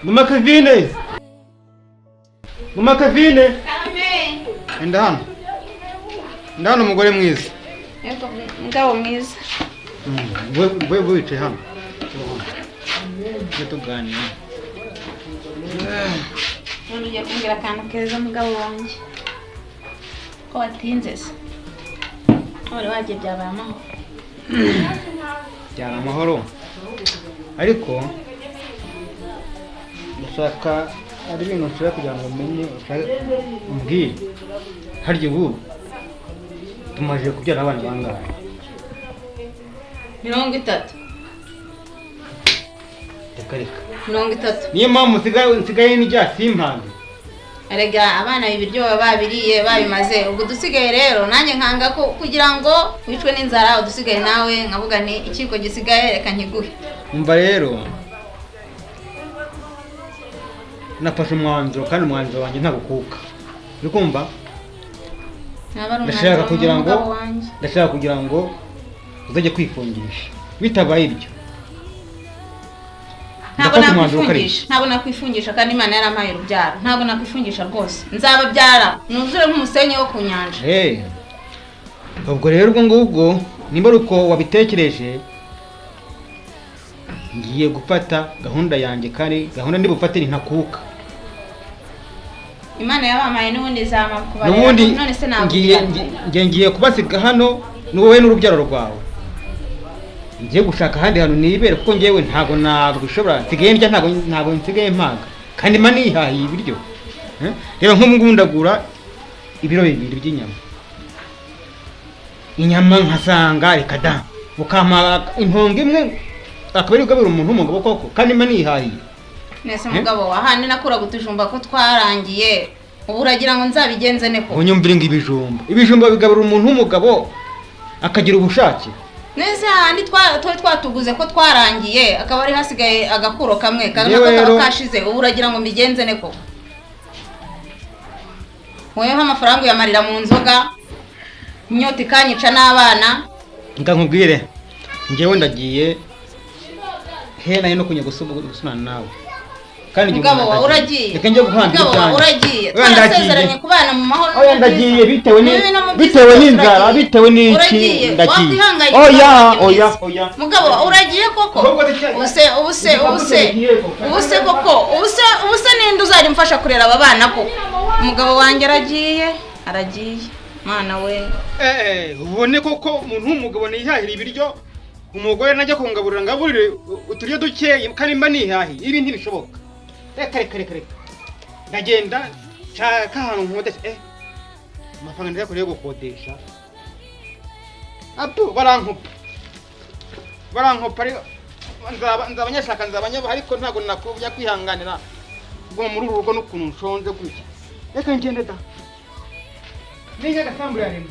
Mama Kevine. Mama Kevine. Ndahano. Ndahano umugore mwiza. Yego ngabo mwiza. Wewe wicaye hano. Tuganira. None ugiye kumbwira akantu keza mugabo wanjye ko watinze se none wagiye byabaye amahoro Byara amahoro ariko ndashaka ari ibintu nshaka kugira ngo umenye umbwire harya ubu tumaze kubyara abana bangahe 30 Reka 30 niyo mpamvu nsigaye n'ijya simpande erega abana ibiryo babiriye babimaze ubwo dusigaye rero nanjye nkanga ko kugira ngo wicwe n'inzara udusigaye nawe nkavuga ni ikiko gisigaye reka nkiguhe umva rero nafashe umwanzuro kandi umwanzuro wanjye ntabwo kuka uri kumva ndashaka kugira ngo uzajye kwifungisha bitabaye ibyo ntabwo nakwifungisha kandi Imana yarampaye urubyaro ntabwo nakwifungisha rwose nzababyara nuzure nk'umusenyi wo ku nyanja ubwo rero ubwo ngubwo nimba ari uko wabitekereje ngiye gufata gahunda yanjye kandi gahunda ndi bufatire ntakuka Imana yabampaye n'ubundi zama kubarera none se ngiye kubasiga hano wowe n'urubyaro rwawe ngiye gushaka ahandi hantu nibere kuko ngewe ntabwo nabishobora nsigaye ndya ntabwo nsigaye mpaga kandi mba nihahiye ibiryo reba nk'umugundagura ibiro 2 by'inyama inyama nkasanga reka da ukampa intongo imwe akaba ari ugabira umuntu umugabo koko kandi mba nihahiye nese mugabo wahandi nakura gutujumba ko twarangiye ubu uragira ngo nzabigenze neko unyumvire ngo ibijumba bigabira umuntu umugabo akagira ubushake nese handi twatuguze ko twarangiye akaba ari hasigaye agakuro kamwe nako kashize ubu uragira ngo mbigenze neko weho amafaranga uyamarira mu nzoga inyota ikanyica n'abana nkubwire ngewe ndagiye hena no kunya gusubana nawe kandi mugabo uragiye reka njye guhambira cyane uragiye twarasezeranye kubana mu mahoro oya ndagiye bitewe n'inzara bitewe n'iki ndagiye oya mugabo uragiye koko ubuse koko ninde uzajya mfasha kurera aba bana koko umugabo wanjye aragiye mwana we ubone koko umuntu w'umugabo niyahira ibiryo umugore najya kungaburira ngaburire uturyo dukeye kandi mba nihahiye ibi ntibishoboka reka ndagenda nshaka ahantu nkodesha amafaranga ndayakoreye gukodesha ato barankopa nzabanyashaka nzabanyaba ariko ntabwo nakubya kwihanganira ubwo muri uru rugo n'ukuntu nshonje gutya reka ngende da niga gasambura rero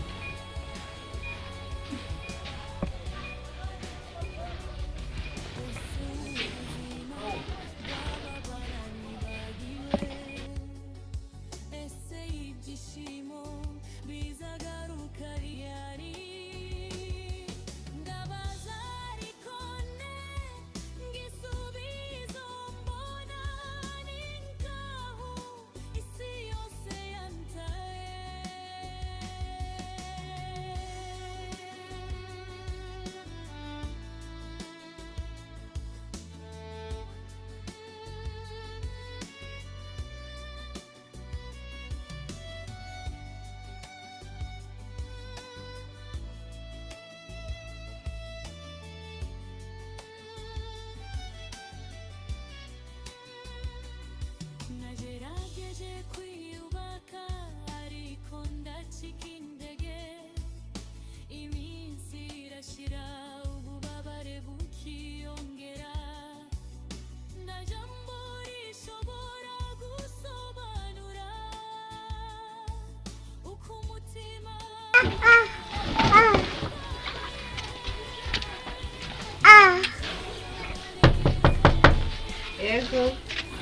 Yego.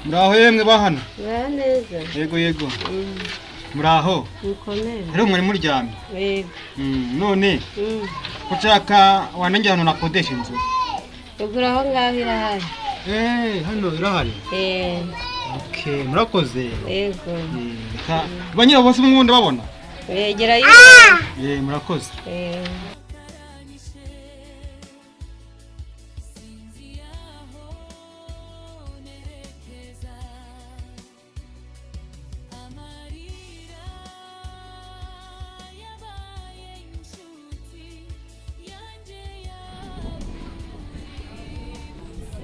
Muraho yemwe bahana. Neza. Yego. Muraho. Mukomere. Rero muri muryamye. Yego. None. Kushaka wananjye hano nakodesha inzu. Ugura aho ngaho irahari. hano irahari. Okay, murakoze. Yego. Banyira bose mwundi babona. Yegera yo. Murakoze.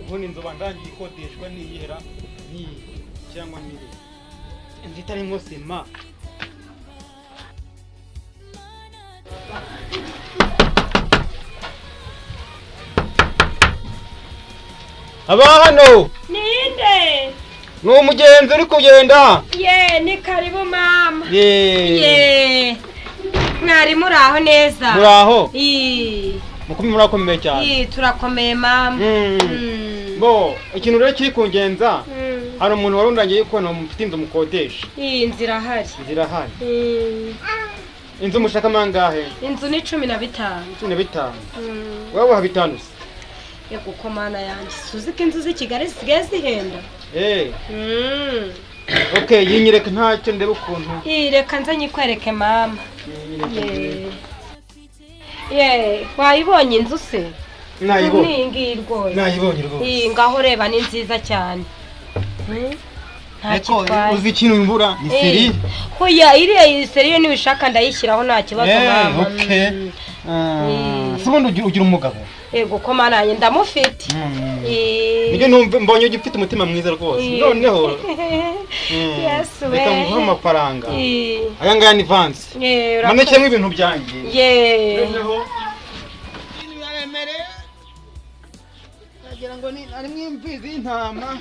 Ubundi inzoba ndangiye ikodeshwa n'iyihera n'iyi cyangwa n'iri inzu itarimo sima. Aba hano ninde? Ni umugenzi uri kugenda. Ni karibu mama. Mwari muraho neza? Muraho. Mukumi murakomeye cyane. Turakomeye mama. Bo ikintu rero kiri kungenza hari umuntu warundangiye ko no mufite inzu mukodesha. Inzira hari. Inzu mushaka mangahe? Inzu ni 15. 15. Wowe ha 5. Yego komana yanjye. Suzi ko inzu z'Kigali zisigaye zihenda. Okay, yinyereka ntacyo ndebe ukuntu. Reka nze nyikwereke mama. Wayibonye inzu se? Nayibonye rwose. Ngaho reba ni nziza cyane. Eko uzi ikintu imvura ni seri. Hoya iriya seri nibishaka ndayishyiraho nta kibazo mama. Okay. Subundi ugira umugabo. Yego komana yanjye ndamufite. Nibyo numva mbonye ugifite umutima mwiza rwose. Noneho Yes we. Reka nguhe amafaranga. Aya ngaya ni advance. Manekemo ibintu byanjye. Noneho nagira ngo ni ari mwimvizi y'intama.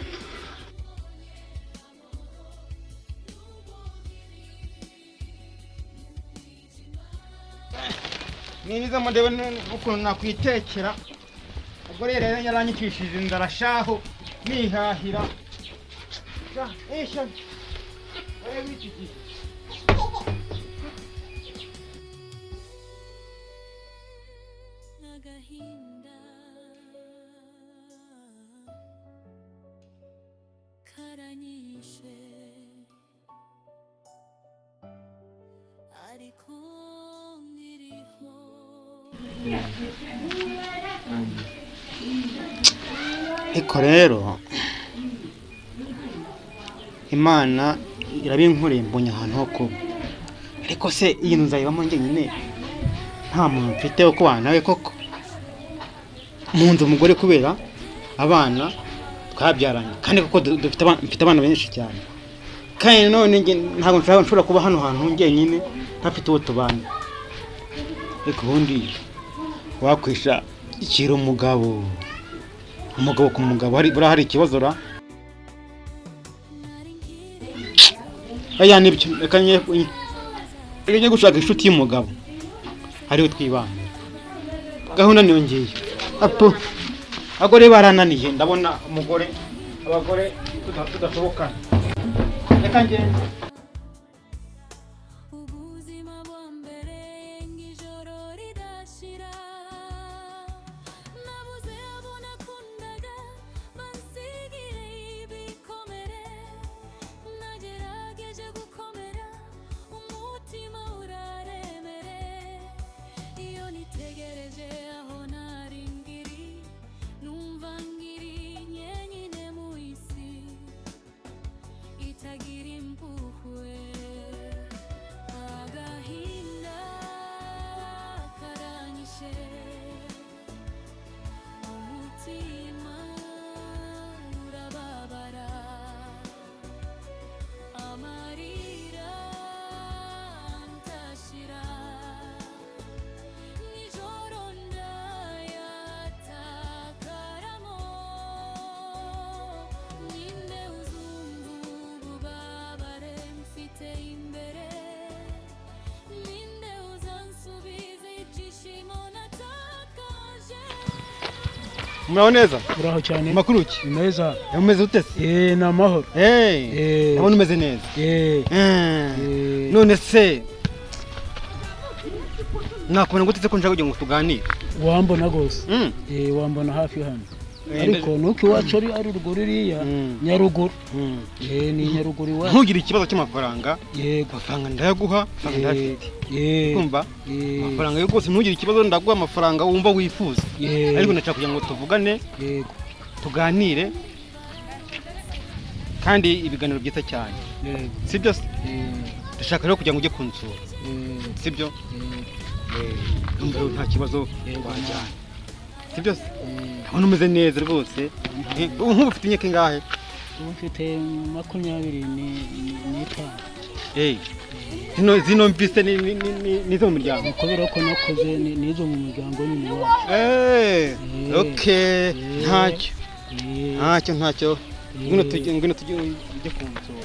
Nibiza mudebe ukuntu nakwitekera. Ubwo rero yaranyikishije inzara shaho nihahira. Iko rero Imana irabinkoreye mbonye ahantu ho kuba. Ariko se iyi nzu nzayibamo njyenyine nta muntu mfite wo kubana nawe koko. Mu nzu umugore kubera abana twabyaranye kandi koko mfite abana benshi cyane. Kandi none ntabwo nshobora kuba hano hantu njyenyine ntafite uwo tubana. Ariko ubundi wakwisha ikiro umugabo ku mugabo hari ikibazo ra. Aya nibyo reka njye gushaka inshuti y'umugabo ariwe twibana. Gahunda niyo ngiye. Apo agore barananiye ndabona umugore abagore tudashobokana. Reka ngende. Muraho neza? Muraho cyane. Makuru ki? Neza. Yameze utese? Na mahoro. Nabona umeze neza. None se nakubona gutse ko nshaka kugira ngo tuganire. Wambona gose. Wambona hafi hano. ariko nuko iwacu ari uruguru iriya Nyaruguru ni Nyaruguru iwacu. Ntugire ikibazo cy'amafaranga. Yego. Amafaranga ndayaguha, amafaranga ndayafite. Kumva? Amafaranga yo rwose ntugire ikibazo, ndaguha amafaranga wumva wifuza. Ariko ndashaka kugira ngo tuvugane, tuganire kandi ibiganiro byiza cyane. Sibyo? Ndashaka rero kugira ngo ujye kunsura. Sibyo? Nta kibazo twajyana. Sibyo? Abona umeze neza rwose. Nk'ubu ufite imyaka ingahe? Mfite 25. Zino mvise nizo mu muryango. Kubera ko nakoze nizo mu muryango nyine wacu. Okay. Ntacyo. Ngwino tujye kunsura.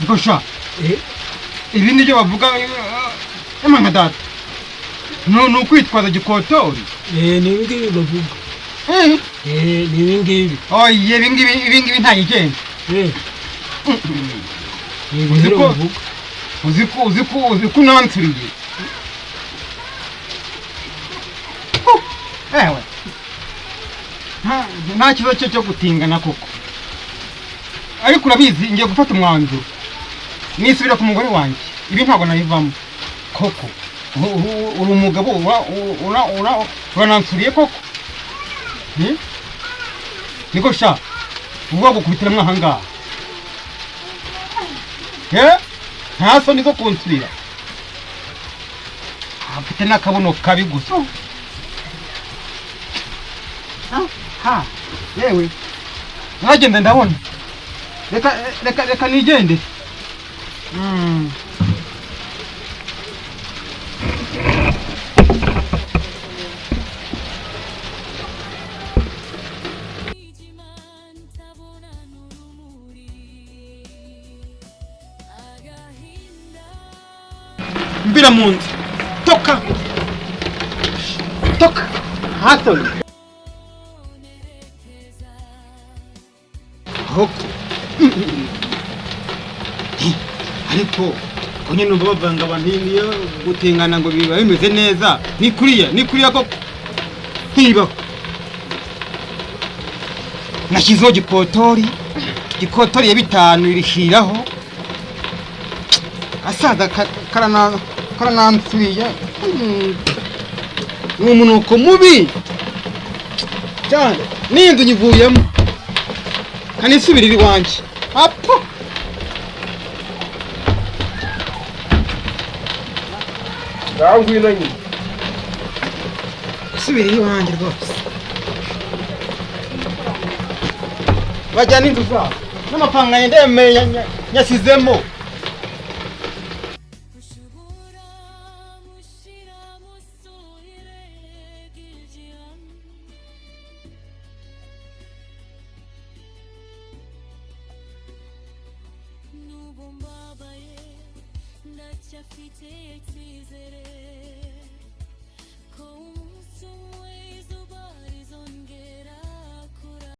Gosha. Ibi nibyo bavuga emana data. No kwitwaza gikotori. Ni ibingibi bavuga. Ni ibingibi. Ibingibi nta yigenga. Uziko nansuriye. Nta kibazo cyo gutingana koko. Ariko urabizi ngiye gufata umwanzuro. Nisubira ku mugore wanjye. Ibi ntabwo nayivamo. Koko. Uri umugabo uranansuriye koko. Niko sha. Uvuga gukubitira mwahangaha. Nta soni zo kunsurira. Afite n'akabuno kabi gusa. Yewe. Nagenda ndabona. Reka nigende. Mbira mu nzu. Toka. Hato. Ariko konye numva bavanga abantu niyo gutengana ngo biba bimeze neza. Ni kuriya ko ntibaho. Nashyizeho gikotori ya 5 irishiraho. Asaza karanansuriye. Umunuko mubi cyane. N'inzu nyivuyemo. Kanisubirira iwanjye. Apo. Ngwino nyine. Subirira iwanjye rwose. Bajyana inzu zabo. N'amapanga ndemeye nyasizemo. Ndacyafite icyizere ko umunsi